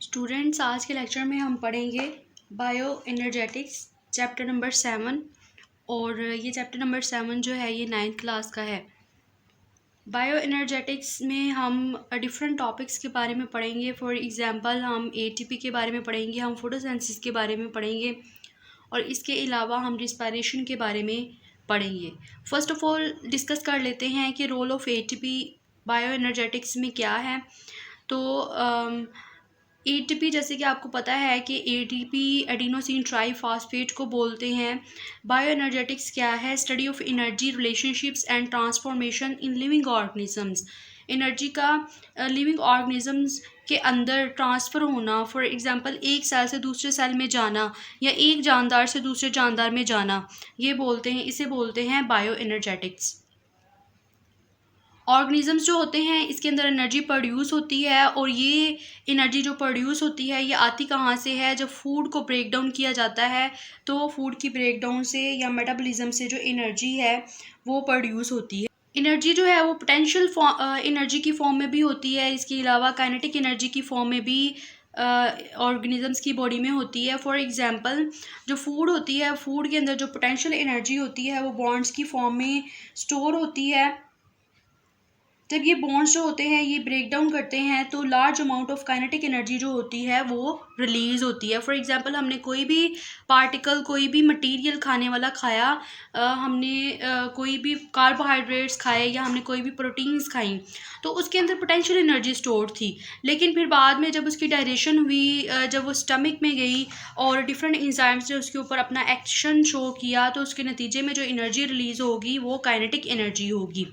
Students, आज के lecture में हम पढ़ेंगे बायो एनर्जेटिक्स चैप्टर नंबर 7। और ये चैप्टर नंबर 7 जो है ये 9th क्लास का है। बायो एनर्जेटिक्स में हम डिफरेंट टॉपिक्स के बारे में पढ़ेंगे। फॉर एग्जांपल हम एटीपी के बारे में पढ़ेंगे, हम फोटोसिंथेसिस के बारे में पढ़ेंगे और इसके अलावा हम रिस्पायरेशन के बारे में पढ़ेंगे। फर्स्ट ऑफ ऑल डिस्कस कर लेते हैं कि role of ATP bioenergetics में क्या है। तो एटीपी जैसे कि आपको पता है कि एटीपी एडिनोसिन ट्राईफॉस्फेट को बोलते हैं। बायो एनर्जेटिक्स क्या है? Study of energy relationships and transformation in living organisms. Energy का लिविंग ऑर्गेनिजम्स के अंदर ट्रांसफ़र होना, फॉर एग्जांपल एक सेल से दूसरे सेल में जाना या एक जानदार से दूसरे जानदार में जाना, इसे बोलते हैं बायो एनर्जेटिक्स। ऑर्गेनिजम्स जो होते हैं इसके अंदर एनर्जी प्रोड्यूस होती है और ये एनर्जी जो प्रोड्यूस होती है ये आती कहाँ से है? जब फूड को ब्रेक डाउन किया जाता है तो फूड की ब्रेक डाउन से या मेटाबॉलिज्म से जो एनर्जी है वो प्रोड्यूस होती है। एनर्जी जो है वो पोटेंशियल एनर्जी की फॉर्म में भी होती है, इसके अलावा काइनेटिक एनर्जी की फॉर्म में भी ऑर्गेनिजम्स की बॉडी में होती है। फॉर एग्जांपल जो फूड होती है, फूड के अंदर जो पोटेंशियल एनर्जी होती है वो बॉन्ड्स की फॉर्म में स्टोर होती है। जब ये बॉन्ड्स जो होते हैं ये ब्रेक डाउन करते हैं तो large amount of kinetic energy जो होती है वो रिलीज़ होती है। फॉर एग्जांपल हमने कोई भी पार्टिकल, कोई भी मटेरियल खाने वाला खाया, हमने कोई भी कार्बोहाइड्रेट्स खाए या हमने कोई भी प्रोटीन्स खाई तो उसके अंदर पोटेंशियल एनर्जी स्टोर थी। लेकिन फिर बाद में जब उसकी डाइजेशन हुई, जब वो स्टमक में गई और डिफरेंट एंजाइम्स ने उसके ऊपर अपना एक्शन शो किया तो उसके नतीजे में जो एनर्जी रिलीज़ होगी वो काइनेटिक एनर्जी होगी।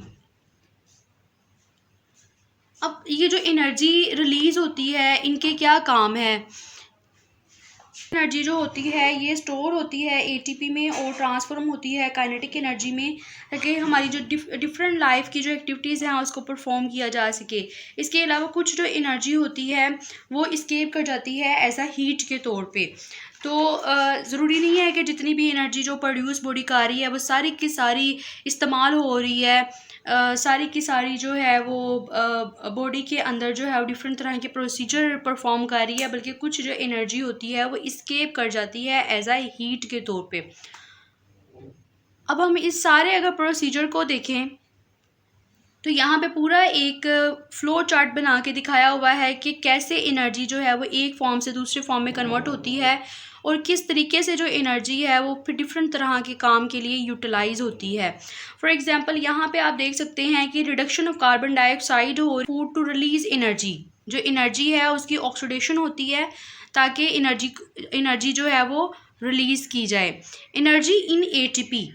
अब ये जो एनर्जी रिलीज़ होती है इनके क्या काम है? एनर्जी जो होती है ये स्टोर होती है एटीपी में और ट्रांसफॉर्म होती है काइनेटिक एनर्जी में, ताकि हमारी जो डिफरेंट लाइफ की जो एक्टिविटीज़ हैं उसको परफॉर्म किया जा सके। इसके अलावा कुछ जो एनर्जी होती है वो इस्केप कर जाती है एज अ हीट के तौर पे। तो ज़रूरी नहीं है कि जितनी भी एनर्जी जो प्रोड्यूस बॉडी कर रही है वो सारी की सारी इस्तेमाल हो रही है। सारी की सारी जो है वो बॉडी के अंदर जो है वो डिफरेंट तरह के प्रोसीजर परफॉर्म कर रही है, बल्कि कुछ जो एनर्जी होती है वो इस्केप कर जाती है एज अ हीट के तौर पे। अब हम इस सारे अगर प्रोसीजर को देखें तो यहाँ पे पूरा एक फ्लो चार्ट बना के दिखाया हुआ है कि कैसे एनर्जी जो है वो एक फॉर्म से दूसरे फॉर्म में कन्वर्ट होती है और किस तरीके से जो एनर्जी है वो फिर डिफरेंट तरह के काम के लिए यूटिलाइज होती है। फॉर एग्जांपल यहाँ पे आप देख सकते हैं कि रिडक्शन ऑफ कार्बन डाइऑक्साइड हो फूड टू रिलीज एनर्जी। जो एनर्जी है उसकी ऑक्सीडेशन होती है ताकि एनर्जी जो है वो रिलीज़ की जाए। एनर्जी इन एटीपी,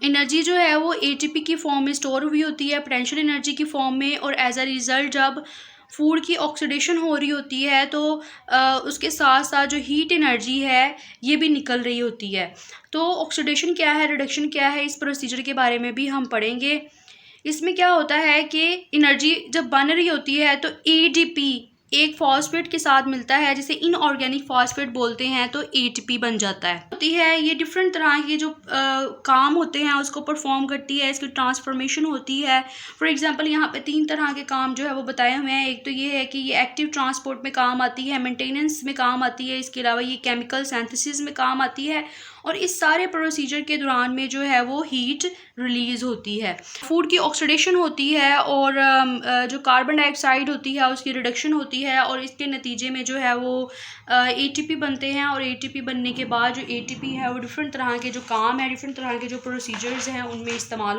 एनर्जी जो है वो एटीपी की फॉर्म में स्टोर हुई होती है, पोटेंशियल एनर्जी की फॉर्म में, और एज अ रिज़ल्ट जब फूड की ऑक्सीडेशन हो रही होती है तो उसके साथ साथ जो हीट एनर्जी है ये भी निकल रही होती है। तो ऑक्सीडेशन क्या है, रिडक्शन क्या है, इस प्रोसीजर के बारे में भी हम पढ़ेंगे। इसमें क्या होता है कि एनर्जी जब बन रही होती है तो एटीपी एक फॉस्फेट के साथ मिलता है जिसे इनऑर्गेनिक फॉस्फेट बोलते हैं, तो एटीपी बन जाता है। होती है ये डिफरेंट तरह के जो काम होते हैं उसको परफॉर्म करती है, इसकी ट्रांसफॉर्मेशन होती है। फॉर एग्जांपल यहाँ पे 3 तरह के काम जो है वो बताए हुए हैं। एक तो ये है कि ये एक्टिव ट्रांसपोर्ट में काम आती है, मेंटेनेंस में काम आती है, इसके अलावा ये केमिकल सिंथेसिस में काम आती है और इस सारे प्रोसीजर के दौरान में जो है वो हीट रिलीज़ होती है। फूड की ऑक्सीडेशन होती है और जो कार्बन डाइऑक्साइड होती है उसकी रिडक्शन होती है और इसके नतीजे में जो है वो एटीपी बनते हैं। और एटीपी बनने के बाद जो एटीपी है वो डिफरेंट तरह के जो काम है, डिफरेंट तरह के जो प्रोसीजर्स हैं उनमें इस्तेमाल